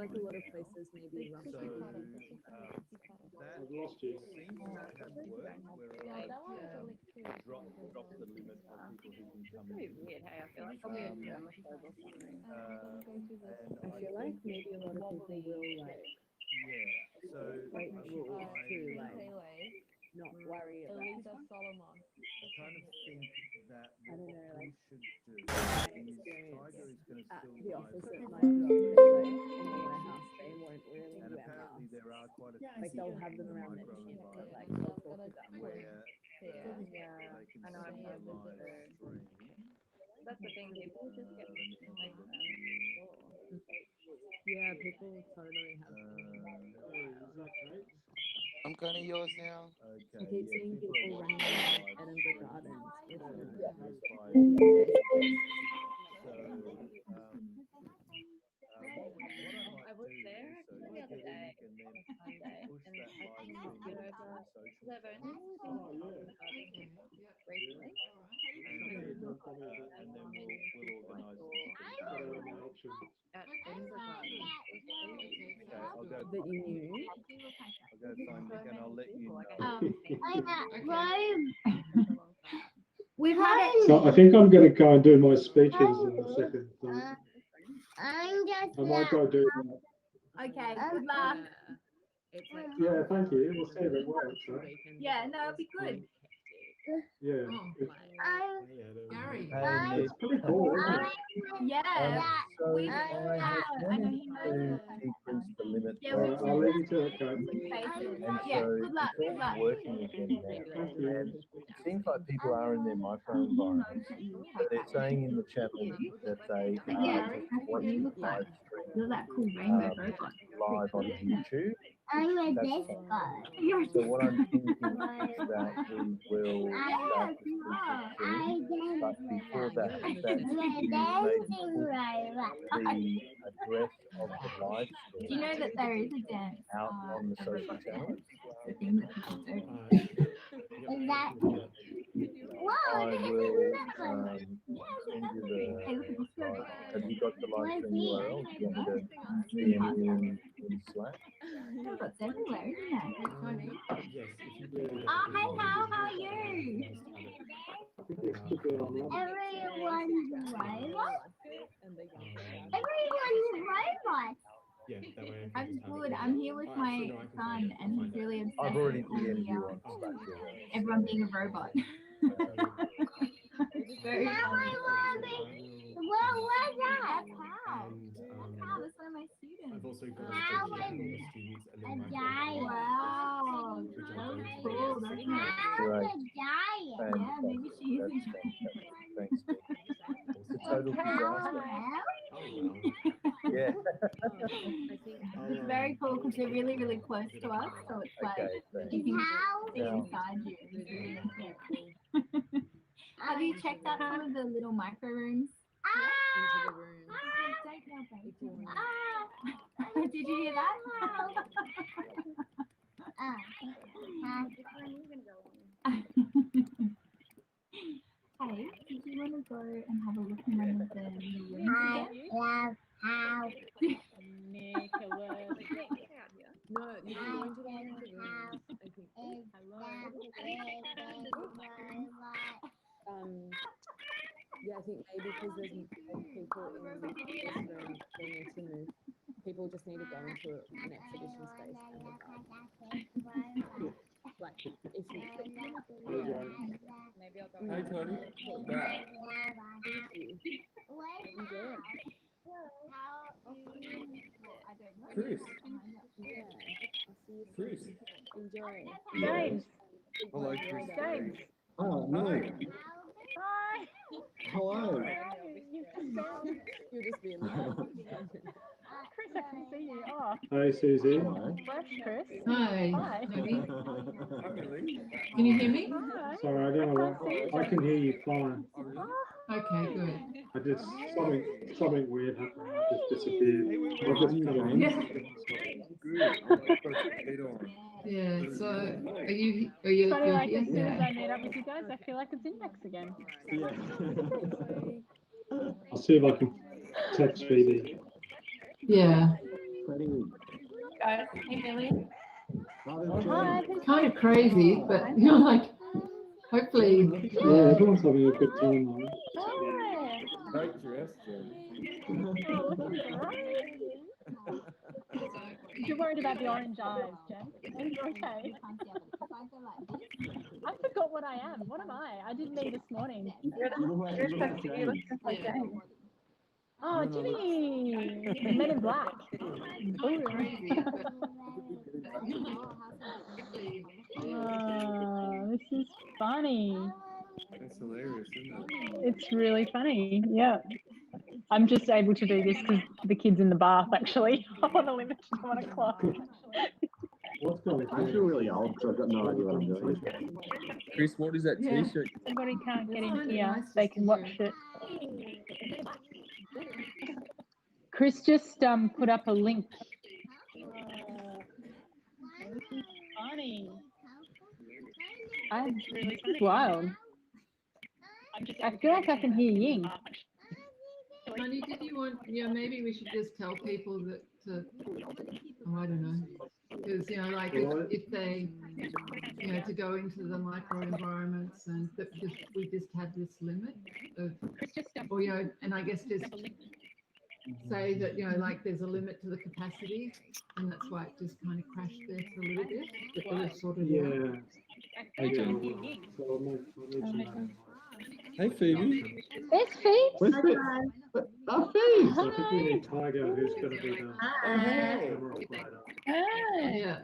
like a lot of places maybe So Russia. that seems to have worked, where I've dropped the limit of people who can come in. Weird, hey, I feel like I'm in germaphobe or something. And I feel like maybe a lot of people will like yeah, so break I, rules to I like not worry about. Elisa Solomon. kind of think that I don't what know, we like should do is experience Tiger is going to at still the live office at my forever. job, like in the warehouse, they won't really And wear apparently masks. there are quite a Like few they'll have in them the around micro their but like environment they'll talk about where Yeah, they can I know I've see a heard this live too. stream. That's the thing, people just get Let me have a like look them. Yeah, people totally have. I'm going to yours now. I Okay, keep yeah, seeing people people are running watching around live Edinburgh stream. Gardens with So them. there's 5 Facebook. So, what I might I was do there is, so the other Kevin, day, you can then Sunday, push and that I live think stream you're into over, the social they've only channels, been on the garden recently. and then we'll organise At Edinburgh Garden. Okay, I'll go. That you knew. I'll go find Nick, and I'll let you know. I'm at Rome. For a long time. We've had it. So I think I'm going to go and do my speeches in a second. So I'm just I might go do that. Okay, good luck. It's like Yeah, thank you. We'll see if it works. the Right? weekend. Yeah, no, it'll be good. Yeah, I'm, Gary. it's pretty cool. Isn't it? yeah, So we I know. have I know he knows. to decrease the limit. Yeah, All we right, I'll leave you to it, guys. faces. And Yeah, so good luck. it's Good luck. all working again now. Thank you. And it seems like people are in their microenvironment. But they're saying in the channel that they want to live stream You're that cool rainbow robot. live on YouTube. I'm a That's this fine. guy. So what I'm thinking is that we will start to speak it soon, but before that, that you maybe put the address of the live Do you know stream that there is a dance? out on the social channels. The thing that people do. Is that? I will send you Hey, look at this the photo. live. Have you got the live stream URL? Do you want me to DM you in Slack? That's everywhere, isn't it? Yes, if you do. Oh, hey, how are you? This should be online. Everyone's robot? And they get Everyone's robot. Yeah, that way. I'm good. I'm here with my son, and he's really obsessed I've already with all DM'd the, you on Slack. everyone being a robot. Very Now funny. What was that? That's how. And That's how. That's one of my students. I've also got How a spreadsheet of all the students and then Wow. which That's I'm going cool. to That's use. nice. Great. Yeah, maybe she is a That's giant. fantastic. Thanks, Nick. It's a total disaster. Oh, wow. Yeah. I think It's very cool because they're really, really close to us. So it's like Okay, thanks. you can see Now- inside you. Have you checked out some of the little micro rooms? into the room. If you want. Did you hear that? Hey, did you want to go and have a look in one of the new rooms again? Nicholas. No, you can go into the room. I think. Yeah, I think maybe because there's more people in this room, they need to move. People just need to go into an exhibition space and look up. Like, if you Maybe I'll go. Hi, Tony. enjoy it. Chris. Yeah, I'll see you Chris. soon. Enjoy. James. Hello, Chris. James. Oh, no. Hi. Hello. You'll just be in the Chris, I can see you. Oh, Hey, Susie. bless Chris. Hi. Hi. Can you hear me? Hi. Sorry, I don't know what. I can hear you fine. Okay, good. I just something weird happened. I just disappeared. I just come in. Yeah, so are you Funny, you're like here? as soon as Yeah. I meet up with you guys, I feel like it's Index again. I'll see if I can text Phoebe. Yeah. Guys, hey Billy. Hi. Kind of crazy, but you know, like, hopefully. Yeah, everyone's having a good time though. Hi. Great dress, Jen. You're worried about the orange eyes, Jen. Are you okay? I forgot what I am. What am I? I did me this morning. You're supposed to be looking like Jane. Oh, Jimmy! Men in Black. Kind of crazy, but Oh, this is funny. That's hilarious, isn't it? It's really funny. Yeah. I'm just able to do this because the kid's in the bath, actually. I'm on a limit to 1 o'clock. What's going I feel really old, so I've got no idea what I'm doing. Chris, what is that Yeah. t-shirt? Somebody can't get in It's here. nice They just can to watch hear. it. Chris just put up a link. This is funny. This is wild. I feel like I can hear Ying. Honey, did you want, maybe we should just tell people that oh, I don't know. Because, like if they, to go into the microenvironments and that we just have this limit of, or, and I guess just say that, like there's a limit to the capacity and that's why it just kind of crashed there for a little bit. But then it's sorted out. Yeah. I Yeah, can well, hear Ying. so I'll let you know. Hey, Phoebe. There's Phoebe. Where's the Phoebe? So I think we need Tiger, who's going to be the Hey. camera operator. Hey. Yeah.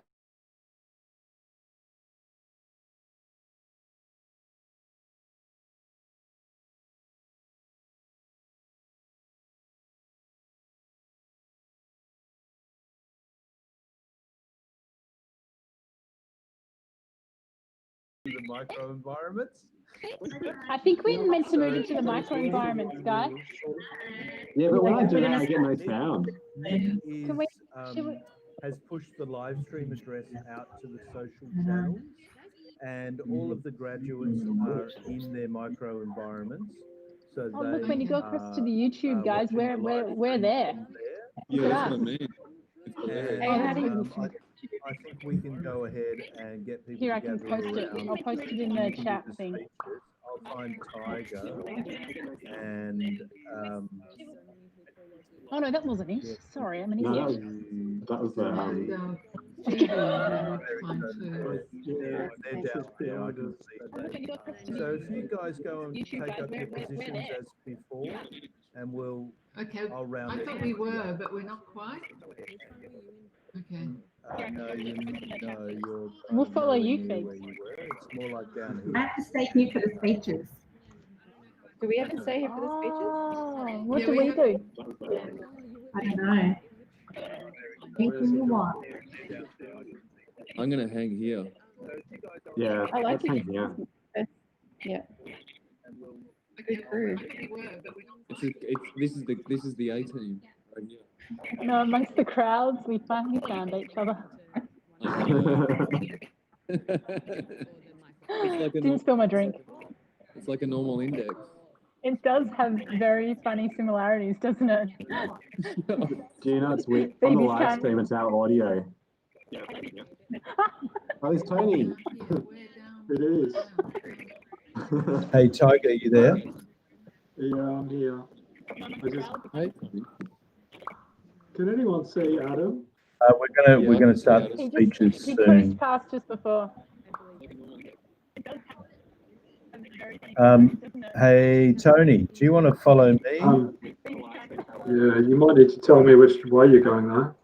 The microenvironments. I think we're meant to move into the microenvironments, guys. Yeah, but when I do that, I get no sound. Nick Can we- is, should we- has pushed the live stream address out to the social channels, and all of the graduates are in their microenvironments. So Oh, they look, when you go across to the YouTube, guys, watching we're the live we're stream there. from there. Yeah, Look that's at what I us. mean. It's hilarious. Hey, how do you- I think we can go ahead and get people Here, I to can gather post it. around. I'll post it in You the can chat do the thing. speeches. I'll find Tiger and Oh no, that wasn't Yeah. it. Sorry, I'm an No, idiot. that was the And Phoebe, fine too. Yeah, they're down there. I can see. So if you guys go and take up your positions as before, and Okay, I'll round I it. thought we were, but we're not quite. Okay. No, you're. We'll follow nowhere you, near Phoebe. where you were. It's more like down I here. have to stay here for the speeches. Do we have to stay here for the speeches? Oh, what Yeah, do we we have- do? I don't know. Anything you want. I'm gonna hang here. Yeah, I like let's hang here. Yeah. Okay, Good crew. I thought we were, but we're not. This is the A team right here. No, amongst the crowds, we finally found each other. It's like a Didn't spill my drink. It's like a normal index. It does have very funny similarities, doesn't it? Do you know it's weird? On the Phoebe's live can't- stream, it's our audio. Oh, there's Tony. it is. Hey, Tiger, you there? Yeah, I'm here. I just, Hey, can anyone see Adam? We're gonna start the He speeches just, he soon. cruised past just before. Hey, Tony, do you want to follow me? Yeah, you might need to tell me which way you're going though.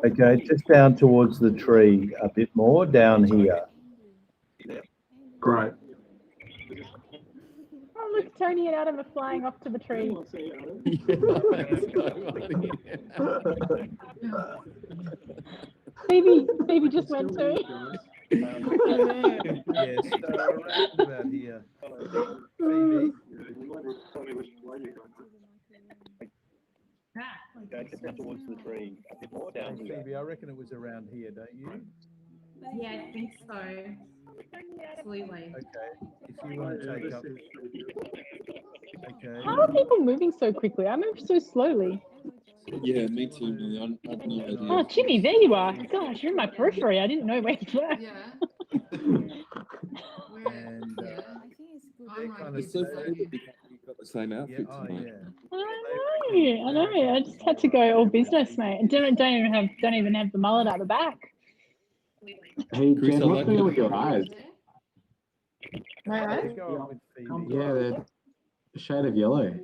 Okay, just down towards the tree a bit more, down here. Great. Oh, look, Tony and Adam are flying off to the tree. Phoebe just went too. Yes, around about here. Phoebe. Go just towards the tree a bit more down here. Phoebe, I reckon it was around here, don't you? Yeah, I think so. Absolutely. Okay, if you want to take up. Okay. How are people moving so quickly? I move so slowly. Yeah, me too, Millie. I have no idea. Oh, Jimmy, there you are. Gosh, you're in my periphery. I didn't know where you were. Yeah. And I think it's good. I'm right It's here so today. funny that we've got the same outfit oh tonight. yeah. I know. I just had to go all business, mate. And don't even have the mullet out the back. Hey, Chris, Jen, I what's like going on that. with your eyes? My eyes? Let's go up with Phoebe. Yeah, they're a shade of yellow.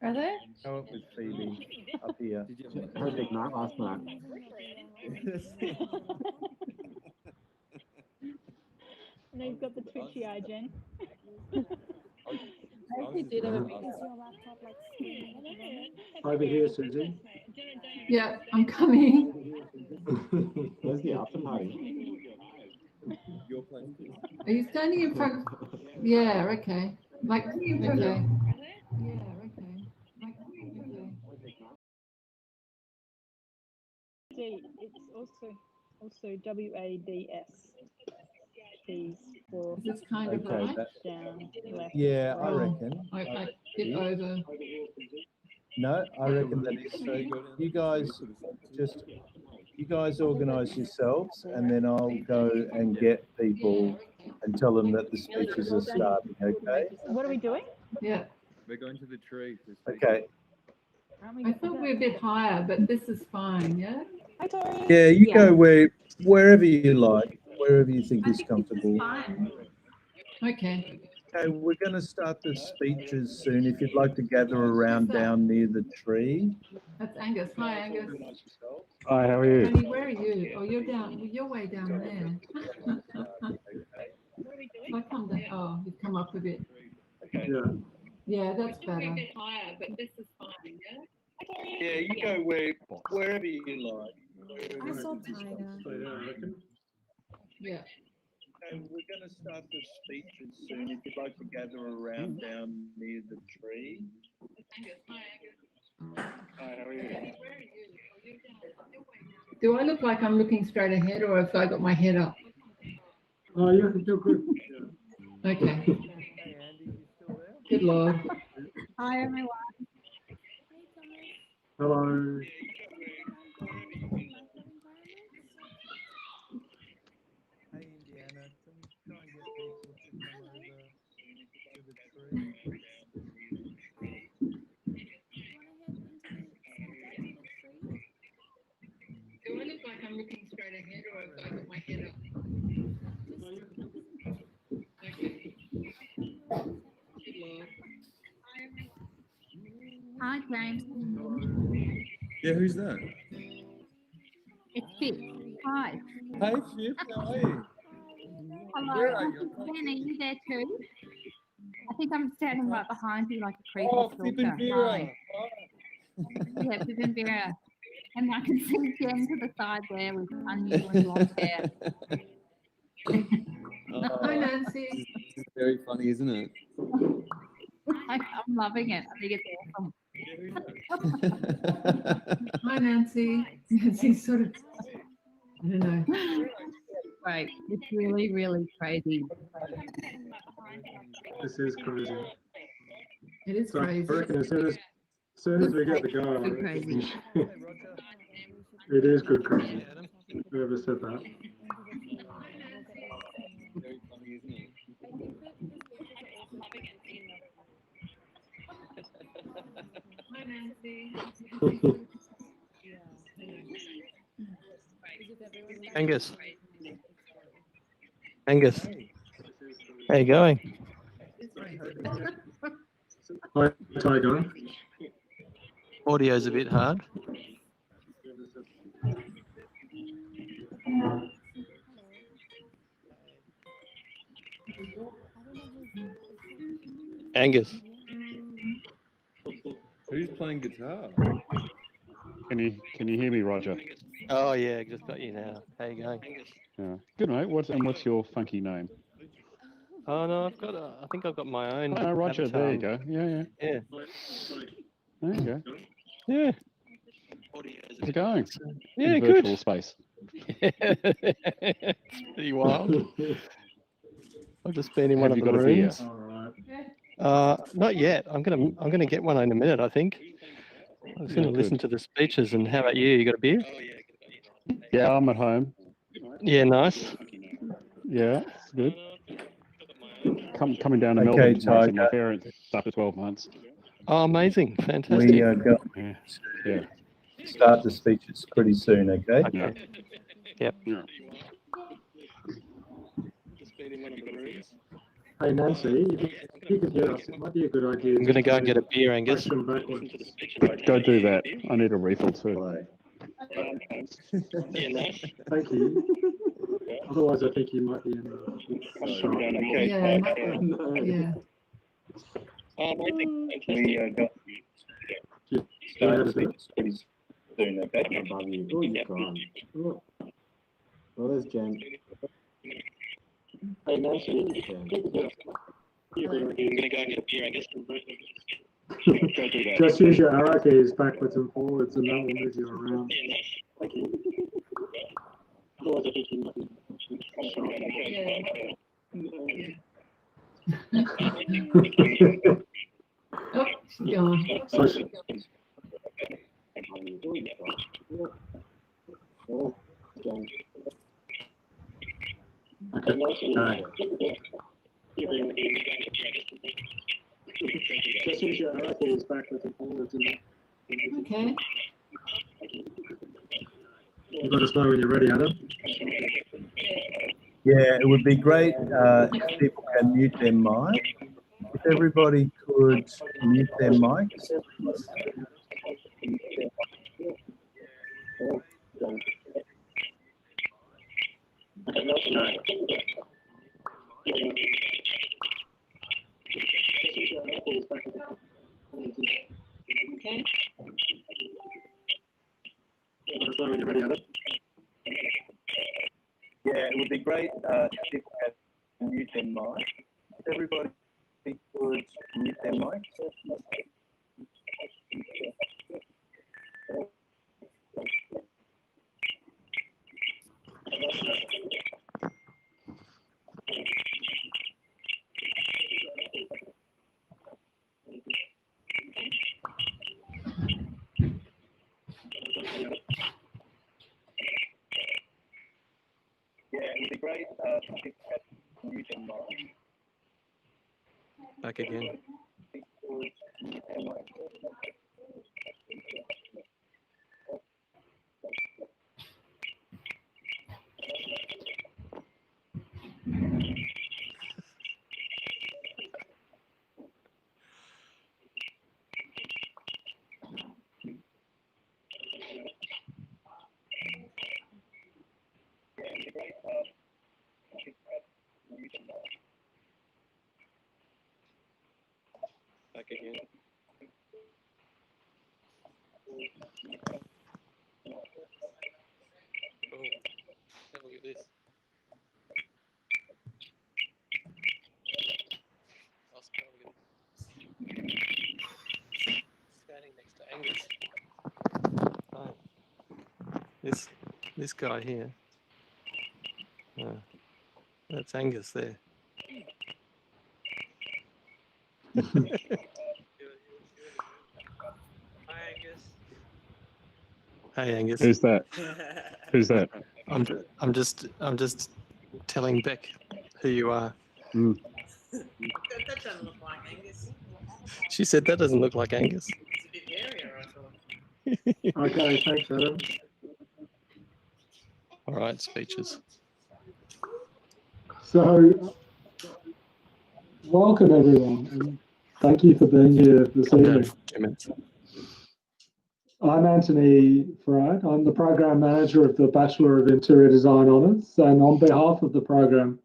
Are they? Go up with Phoebe up here. Did you Had a big night last night. No, you've got the twitchy eye, Jen. I actually did have a big Is your laptop like screaming? Over here, Susie. Yeah, I'm coming. Where's the after party? your place? Are you standing in front? Yeah, okay. Like, okay. Yeah, okay. Like, okay. D, it's also WADS. Keys for Is this kind of Okay, right? that, down, left. yeah, I right. reckon. I hit over. No, I reckon that is. So you guys organise yourselves, and then I'll go and get people and tell them that the speeches are starting. Okay. What are we doing? Yeah. We're going to the tree. Okay. I thought we were a bit higher, but this is fine, yeah? Yeah, you go wherever you like, wherever you think is comfortable. Fine. Okay. Okay, we're going to start the speeches soon. If you'd like to gather around down near the tree. That's Angus. Hi, Angus. Hi, how are you? Honey, where are you? Oh, you're down. You're way down there. I come down. Oh, you've come up a bit. Yeah. Yeah, that's better. higher, but this is fine, yeah? Yeah, you go wherever you like. I saw Tyler. So, yeah, I reckon. Yeah. Okay, we're going to start the speeches soon. If you'd like to gather around down near the tree. Hi, how are you? Do I look like I'm looking straight ahead, or have I got my head up? Oh, yeah, you're good. Yeah. Okay. Hey, Andy, you still there? Good Lord. Hi, everyone. Hello. Hey, Indiana, can we try and get people to come over to the tree? Do I look like I'm looking straight ahead, or have I got my head up? Okay. Good Lord. Hi, James. Yeah, who's that? It's Fitz. Hi. Hey, Chip, how are you? Hello. Where are you? Ben, are you there too? I think I'm standing right behind you like a creepy Oh, stalker. Pip and Vera. Hi. Yeah, Pip and Vera. And I can see Jen to the side there with unusually long hair. Hi, Nancy. This is very funny, isn't it? I'm loving it. I think it's awesome. Hi, Nancy. Nancy's sort of, I don't know. Right. It's really, really crazy. This is crazy. It is So I crazy. reckon as soon as we get the go, Good crazy. it is good crazy. Whoever said that. Very funny, isn't it? Hi, Nancy. Angus. Angus. How you going? Hi, Tiger. Audio's a bit hard. Angus. Who's playing guitar? Can you hear me, Roger? Oh yeah, just got you now. How you going? Yeah. Good, mate. What's your funky name? Oh no, I think I've got my own. Oh, Roger. avatar. There you go. Yeah. Yeah. There you go. Yeah. How's it going? Yeah, In good. virtual space. Pretty wild. I've just been in one Have of you the got a beer? rooms. All right. Not yet. I'm gonna get one in a minute, I think. I was Yeah, going to listen good. to the speeches. And how about you? You got a beer? Yeah, I'm at home. Yeah, nice. Yeah, it's good. Coming down to Okay, Melbourne tomorrow. So Tiger. my parents after 12 months. Oh, amazing. Fantastic. We are going Yeah. Yeah. to start the speeches pretty soon, okay? Okay. Yep. Yeah. Hey Nancy, if you could hear us, it might be a good idea. I'm going to go and get a beer, Angus. Question backwards. Go do that. I need a refill too. Thank you. Otherwise, I think you might be in the shop. Okay, Yeah. No. Yeah. we are going to Yeah, start the that's it. speeches pretty soon, okay? Above you. Oh, you've gone. Oh, oh there's Jen. Hey Nancy. Just use your arrow keys backwards and forwards, and that will move you around. Oh, she's gone. So, okay. Just use your arrow keys backwards and forwards, and Okay. you've got to know when you're ready, Adam. Yeah, it would be great if people can mute their mic. If everybody could mute their mics. Okay. Just know when you're ready, Adam. Yeah, it would be great if people can mute their mic. If everybody could mute their mics. Yeah, it would be great if people can mute their mic. Back again. Back again. Oh, have a look at this. Standing next to Angus. Oh. This guy here. That's Angus there. Hey Angus. Who's that? Who's that? I'm just telling Beck who you are. Mm. That doesn't look like Angus. She said that doesn't look like Angus. It's a bit hairier, I thought. Okay, thanks, Adam. All right, speeches. So, welcome everyone, and thank you for being here this Come down evening. for 2 minutes. I'm Anthony Farad. I'm the Program Manager of the Bachelor of Interior Design Honours, and on behalf of the program,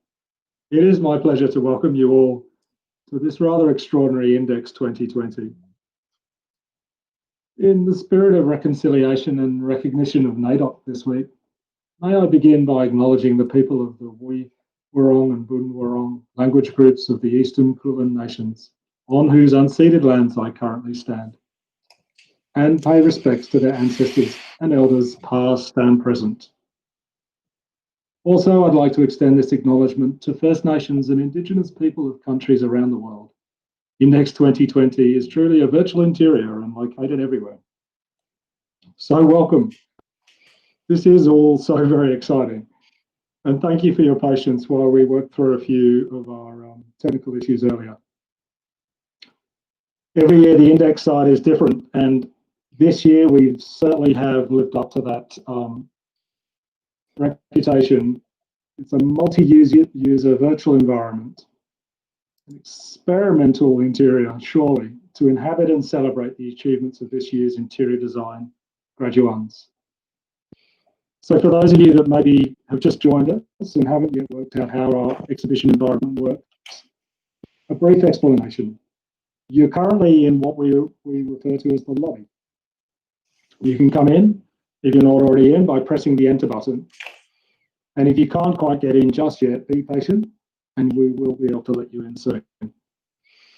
it is my pleasure to welcome you all to this rather extraordinary Index 2020. In the spirit of reconciliation and recognition of NAIDOC this week, may I begin by acknowledging the people of the Woi Wurrung and Boon Wurrung language groups of the Eastern Kulin Nations, on whose unceded lands I currently stand, and pay respects to their ancestors and elders past and present. Also, I'd like to extend this acknowledgement to First Nations and Indigenous people of countries around the world. Index 2020 is truly a virtual interior and located everywhere, So welcome. This is all so very exciting. And thank you for your patience while we worked through a few of our technical issues earlier. Every year the index site is different, and this year we certainly have lived up to that reputation. It's a multi-user virtual environment, an experimental interior, surely, to inhabit and celebrate the achievements of this year's interior design graduands. So for those of you that maybe have just joined us and haven't yet worked out how our exhibition environment works, a brief explanation. You're currently in what we refer to as the lobby. You can come in, if you're not already in, by pressing the enter button. And if you can't quite get in just yet, be patient and we will be able to let you in soon.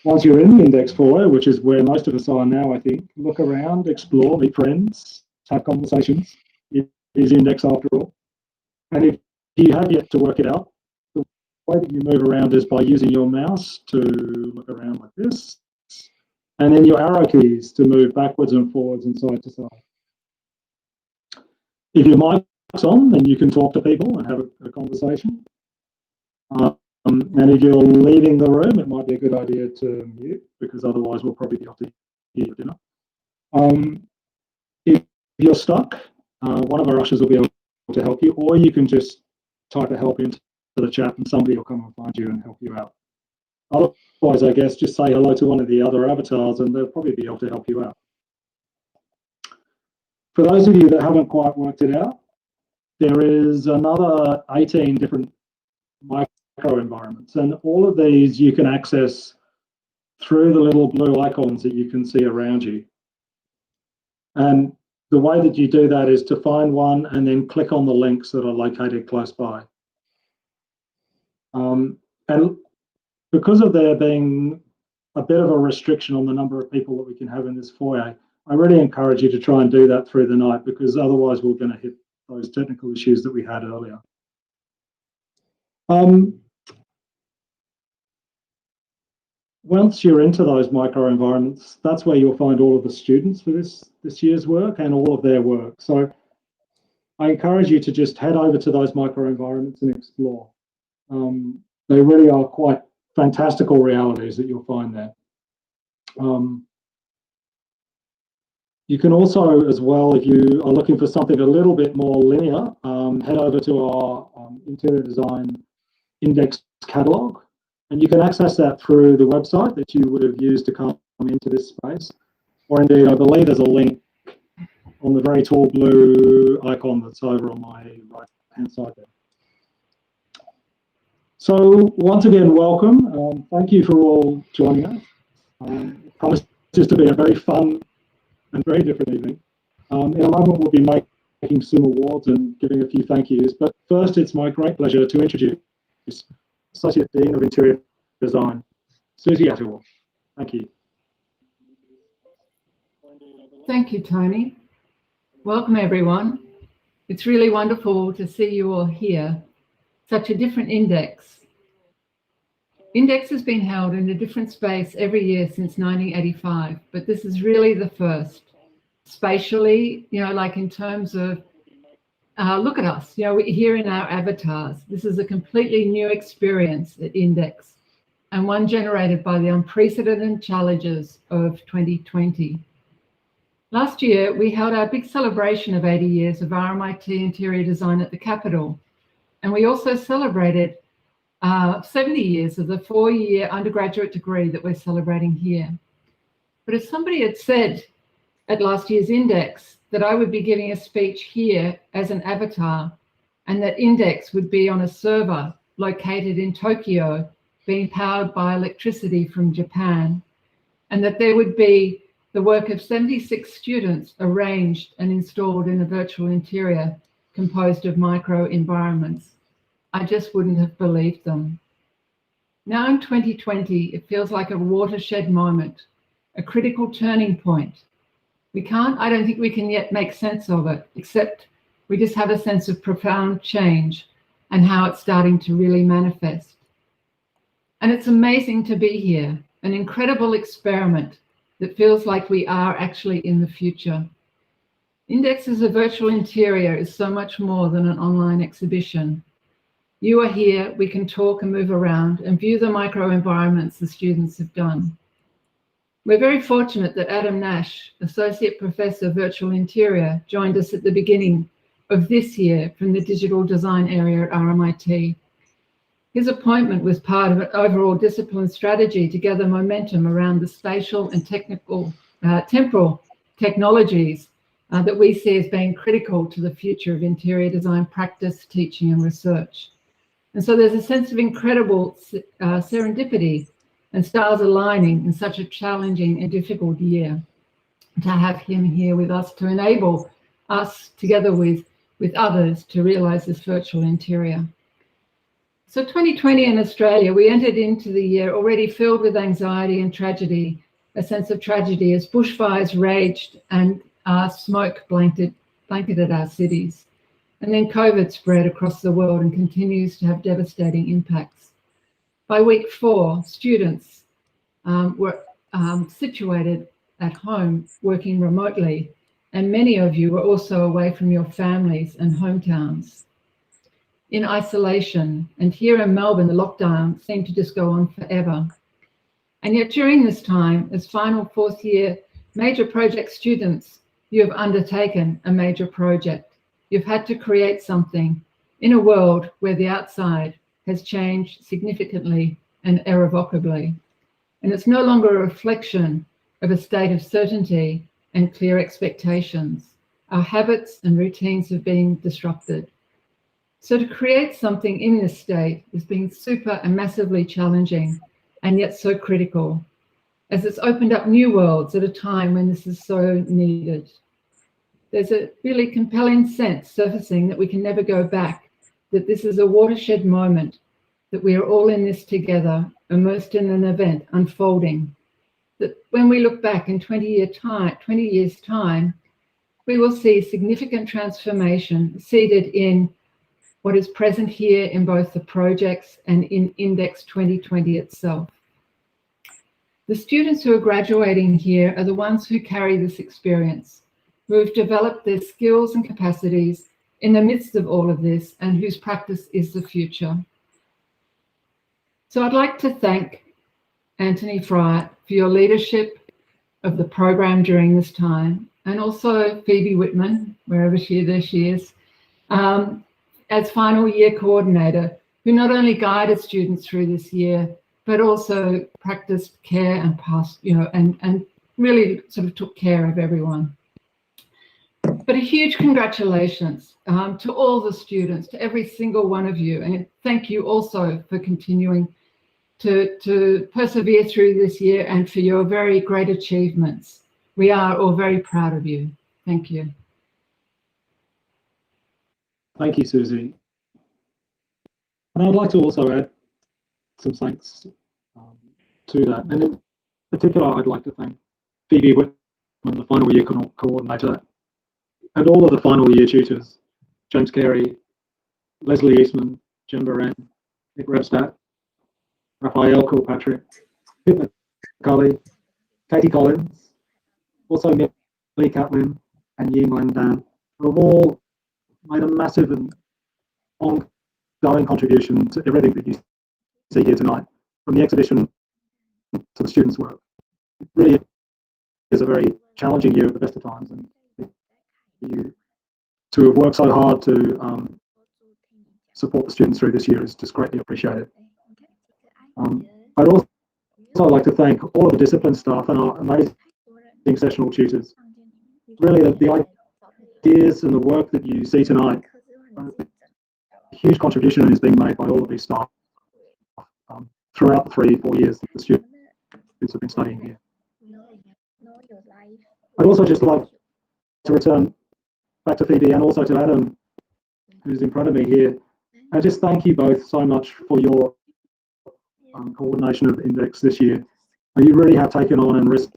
Once you're in the index foyer, which is where most of us are now, I think, look around, explore, meet friends, have conversations. It is index after all. And if you have yet to work it out, the way that you move around is by using your mouse to look around like this, and then your arrow keys to move backwards and forwards and side to side. If your mic's on, then you can talk to people and have a conversation. And if you're leaving the room, it might be a good idea to mute, because otherwise we'll probably be able to hear your dinner. If you're stuck, one of our ushers will be able to help you, or you can just type a help into the chat and somebody will come and find you and help you out. Otherwise, I guess just say hello to one of the other avatars and they'll probably be able to help you out. For those of you that haven't quite worked it out, there is another 18 different micro environments, and all of these you can access through the little blue icons that you can see around you. And the way that you do that is to find one and then click on the links that are located close by. And because of there being a bit of a restriction on the number of people that we can have in this foyer, I really encourage you to try and do that through the night, because otherwise we're going to hit those technical issues that we had earlier. Once you're into those micro environments, that's where you'll find all of the students for this year's work and all of their work. So I encourage you to just head over to those micro environments and explore. They really are quite fantastical realities that you'll find there. You can also, as well, if you are looking for something a little bit more linear, head over to our interior design index catalog, and you can access that through the website that you would have used to come into this space. Or indeed, I believe there's a link on the very tall blue icon that's over on my right-hand side there. So once again, welcome. Thank you for all joining us. It promises to be a very fun and very different evening. In a moment, we'll be making some awards and giving a few thank yous. But first, it's my great pleasure to introduce Associate Dean of Interior Design, Susie Attill. Thank you. Thank you, Tony. Welcome, everyone. It's really wonderful to see you all here. Such a different index. Index has been held in a different space every year since 1985, but this is really the first. Spatially, you know, like in terms of, look at us, you know, we're here in our avatars. This is a completely new experience at Index, and one generated by the unprecedented challenges of 2020. Last year, we held our big celebration of 80 years of RMIT interior design at the Capitol, and we also celebrated 70 years of the 4-year undergraduate degree that we're celebrating here. But as somebody had said at last year's Index, that I would be giving a speech here as an avatar, and that Index would be on a server located in Tokyo, being powered by electricity from Japan, and that there would be the work of 76 students arranged and installed in a virtual interior composed of micro environments. I just wouldn't have believed them. Now in 2020, it feels like a watershed moment, a critical turning point. I don't think we can yet make sense of it, except we just have a sense of profound change and how it's starting to really manifest. And it's amazing to be here, an incredible experiment that feels like we are actually in the future. Index as a virtual interior is so much more than an online exhibition. You are here, we can talk and move around and view the microenvironments the students have done. We're very fortunate that Adam Nash, Associate Professor Virtual Interior, joined us at the beginning of this year from the digital design area at RMIT. His appointment was part of an overall discipline strategy to gather momentum around the spatial and temporal technologies that we see as being critical to the future of interior design practice, teaching and research. And so there's a sense of incredible serendipity and stars aligning in such a challenging and difficult year to have him here with us to enable us together with others to realize this virtual interior. So 2020 in Australia, we entered into the year already filled with anxiety and tragedy, a sense of tragedy as bushfires raged and smoke blanketed our cities. And then COVID spread across the world and continues to have devastating impacts. By week 4, students were situated at home working remotely, and many of you were also away from your families and hometowns in isolation. And here in Melbourne, the lockdown seemed to just go on forever. And yet during this time, as final 4th year major project students, you have undertaken a major project. You've had to create something in a world where the outside has changed significantly and irrevocably. And it's no longer a reflection of a state of certainty and clear expectations. Our habits and routines have been disrupted. So to create something in this state has been super and massively challenging, and yet so critical, as it's opened up new worlds at a time when this is so needed. There's a really compelling sense surfacing that we can never go back, that this is a watershed moment, that we are all in this together, immersed in an event unfolding, that when we look back in 20 years' time, we will see significant transformation seated in what is present here in both the projects and in Index 2020 itself. The students who are graduating here are the ones who carry this experience, who have developed their skills and capacities in the midst of all of this and whose practice is the future. So I'd like to thank Anthony Fryatt for your leadership of the program during this time, and also Phoebe Whitman, wherever there she is, as final year coordinator, who not only guided students through this year, but also practiced care and and really sort of took care of everyone. But a huge congratulations to all the students, to every single one of you. And thank you also for continuing to persevere through this year and for your very great achievements. We are all very proud of you. Thank you. Thank you, Susie. And I'd like to also add some thanks to that. And in particular, I'd like to thank Phoebe Whitman, the final year coordinator, and all of the final year tutors, James Carey, Leslie Eastman, Jen Baran, Nick Rebstat, Raphael Kilpatrick, Pip McCulley, Katie Collins, also Millie Catlin and Ying Landan, who have all made a massive and ongoing contribution to everything that you see here tonight, from the exhibition to the students' work. It really is a very challenging year at the best of times, and you to have worked so hard to support the students through this year is just greatly appreciated. I'd also like to thank all of the discipline staff and our amazing sessional tutors. Really, the ideas and the work that you see tonight, a huge contribution is being made by all of these staff throughout the 3-4 years that the students have been studying here. I'd also just like to return back to Phoebe and also to Adam, who's in front of me here, and just thank you both so much for your coordination of Index this year. You really have taken on and risen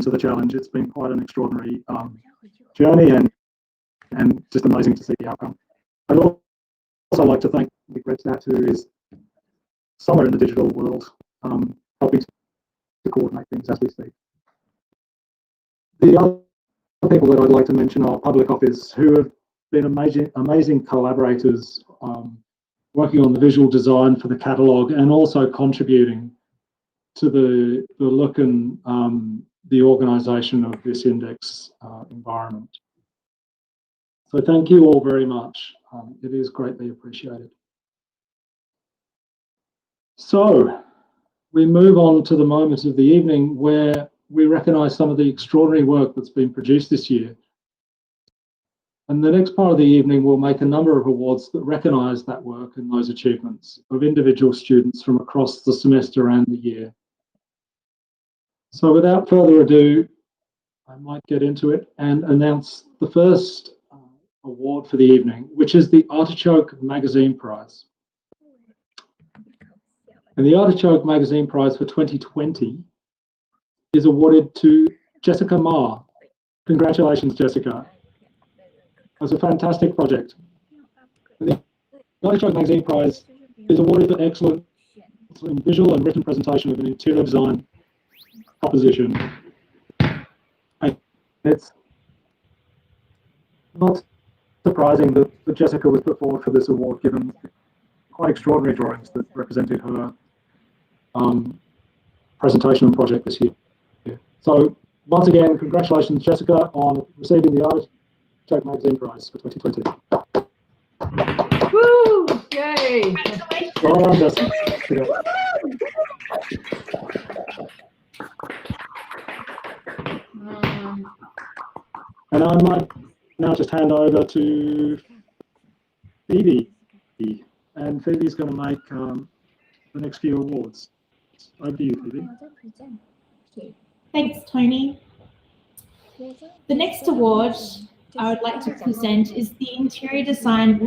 to the challenge. It's been quite an extraordinary journey and just amazing to see the outcome. I'd also like to thank Nick Rebstat, who is somewhere in the digital world, helping to coordinate things as we speak. The people that I'd like to mention are Public Office, who have been amazing collaborators, working on the visual design for the catalogue and also contributing to the look and the organisation of this index environment. So thank you all very much. It is greatly appreciated. So we move on to the moment of the evening where we recognise some of the extraordinary work that's been produced this year. And the next part of the evening will make a number of awards that recognise that work and those achievements of individual students from across the semester and the year. So without further ado, I might get into it and announce the first award for the evening, which is the Artichoke Magazine Prize. And the Artichoke Magazine Prize for 2020 is awarded to Jessica Ma. Congratulations, Jessica. It was a fantastic project. And the Artichoke Magazine Prize is awarded for excellence in visual and written presentation of an interior design proposition. And it's not surprising that Jessica was put forward for this award, given quite extraordinary drawings that represented her presentation and project this year. So once again, congratulations, Jessica, on receiving the Artichoke Magazine Prize for 2020. Woo! Yay! Well done, Jessica. And I might now just hand over to Phoebe. And Phoebe's going to make the next few awards. Over to you, Phoebe. Thanks, Tony. The next award I would like to present is the Interior Design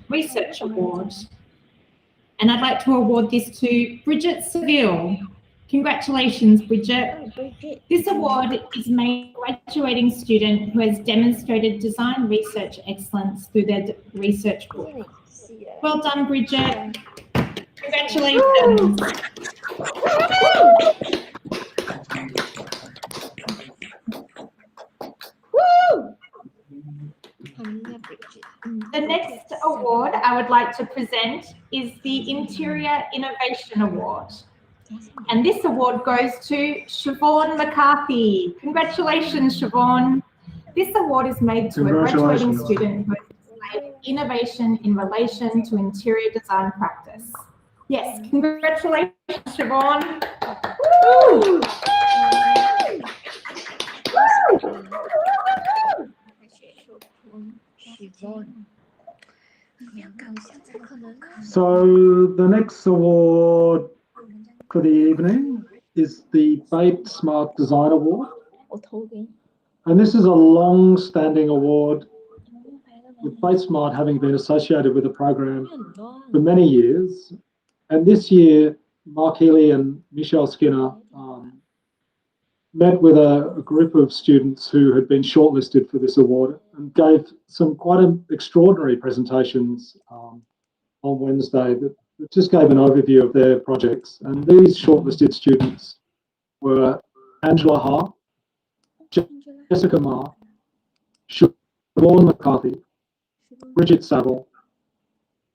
Research Award. And I'd like to award this to Bridget Seville. Congratulations, Bridget. This award is made for a graduating student who has demonstrated design research excellence through their research book. Well done, Bridget. Congratulations. The next award I would like to present is the Interior Innovation Award. And this award goes to Siobhan McCarthy. Congratulations, Siobhan. This award is made to a graduating student who has displayed innovation in relation to interior design practice. Yes, congratulations, Siobhan. Woo! So the next award for the evening is the BATE Smart Design Award. And this is a long-standing award, with BATE Smart having been associated with the program for many years. And this year, Mark Healy and Michelle Skinner met with a group of students who had been shortlisted for this award and gave some quite extraordinary presentations on Wednesday that just gave an overview of their projects. And these shortlisted students were Angela Ha, Jessica Ma, Siobhan McCarthy, Bridget Saville,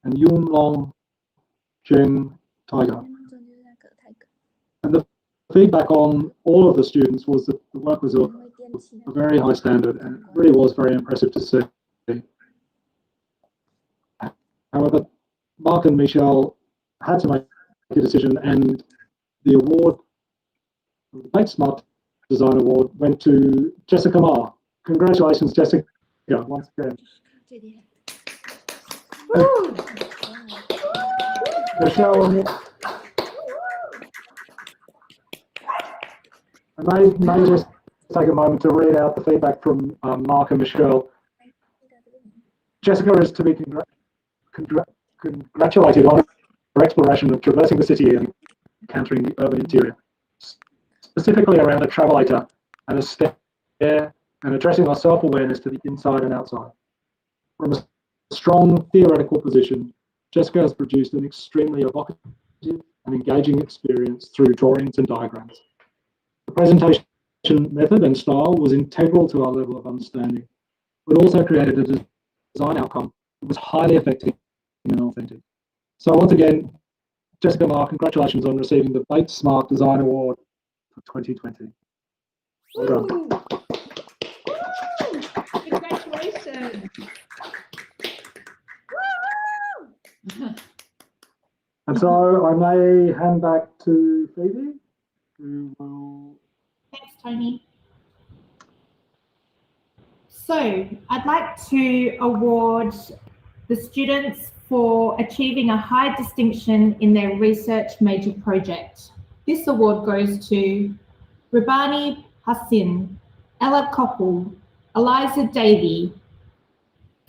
and Yoon Long Jeng Tiger. And the feedback on all of the students was that the work was of a very high standard, and it really was very impressive to see. However, Mark and Michelle had to make a decision, and the award, the BATE Smart Design Award, went to Jessica Ma. Congratulations, Jessica, once again. Michelle, I may just take a moment to read out the feedback from Mark and Michelle. Jessica is to be congratulated on her exploration of traversing the city and encountering the urban interior, specifically around a travelator and a stair, and addressing our self-awareness to the inside and outside. From a strong theoretical position, Jessica has produced an extremely evocative and engaging experience through drawings and diagrams. The presentation method and style was integral to our level of understanding, but also created a design outcome that was highly effective and authentic. So once again, Jessica Marr, congratulations on receiving the Bates Smart Design Award for 2020. Well done. Congratulations. And so I may hand back to Phoebe, who will... Thanks, Tony. So I'd like to award the students for achieving a high distinction in their research major project. This award goes to Ribani Hassin, Ella Koppel, Eliza Davey,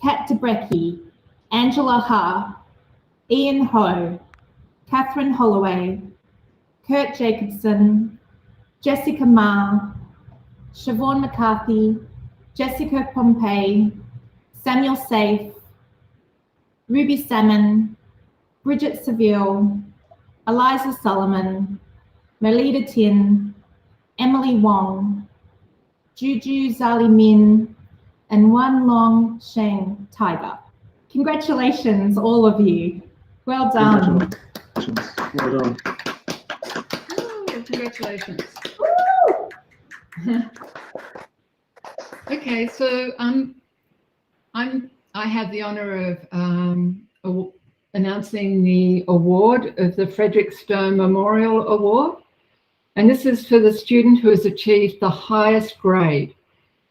Kat Debrecki, Angela Ha, Ian Ho, Catherine Holloway, Kurt Jacobson, Jessica Ma, Siobhan McCarthy, Jessica Pompey, Samuel Safe, Ruby Salmon, Bridget Seville, Eliza Solomon, Melita Tin, Emily Wong, Juju Zali Min, and Wan Long Sheng Tiger. Congratulations, all of you. Well done. Well done. Ooh, congratulations. Okay, so I have the honor of announcing the award of the Frederick Stone Memorial Award. And this is for the student who has achieved the highest grade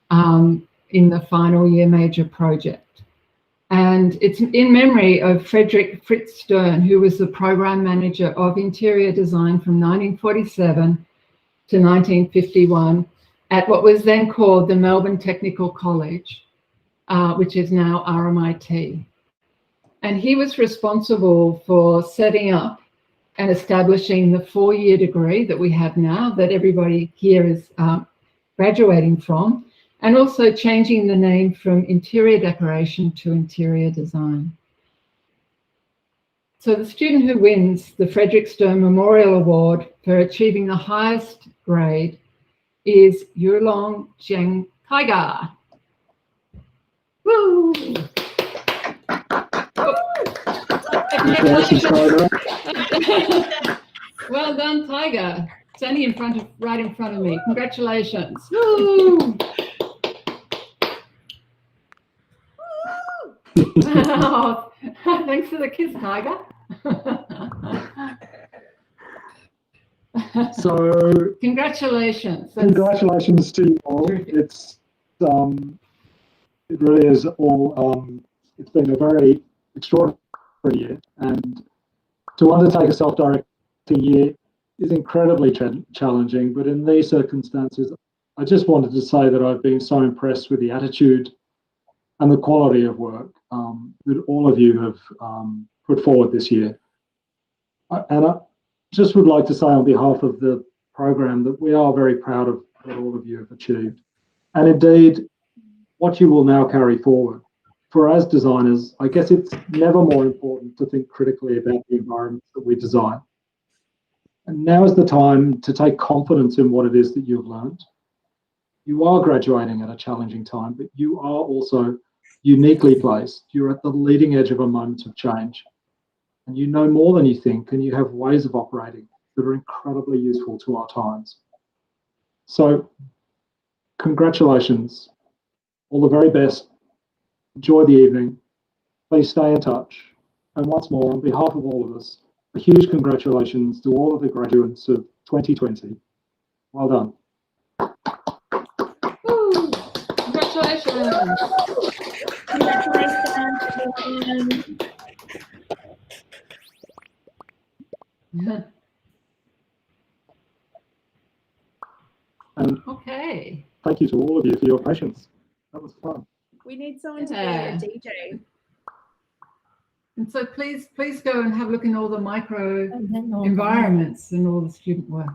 in the final year major project. And it's in memory of Frederick Fritz Stern, who was the program manager of interior design from 1947 to 1951 at what was then called the Melbourne Technical College, which is now RMIT. And he was responsible for setting up and establishing the 4-year degree that we have now, that everybody here is graduating from, and also changing the name from interior decoration to interior design. So the student who wins the Frederick Stone Memorial Award for achieving the highest grade is Yulong Zheng Taiga. Woo! Well done, Tiger. Standing right in front of me. Congratulations. Woo! Oh, thanks for the kiss, Tiger. So congratulations. Congratulations to you all. It's it really is all it's been a very extraordinary year, and to undertake a self-directing year is incredibly challenging. But in these circumstances, I just wanted to say that I've been so impressed with the attitude and the quality of work that all of you have put forward this year. And I just would like to say on behalf of the program that we are very proud of what all of you have achieved, and indeed what you will now carry forward. For as designers, I guess it's never more important to think critically about the environments that we design. And now is the time to take confidence in what it is that you've learned. You are graduating at a challenging time, but you are also uniquely placed. You're at the leading edge of a moment of change. And you know more than you think, and you have ways of operating that are incredibly useful to our times. So, congratulations. All the very best. Enjoy the evening. Please stay in touch. And once more, on behalf of all of us, a huge congratulations to all of the graduates of 2020. Well done. Woo! Congratulations. Congratulations. And okay. Thank you to all of you for your patience. That was fun. We need someone to be a DJ. And so please go and have a look in all the micro environments and all the student work.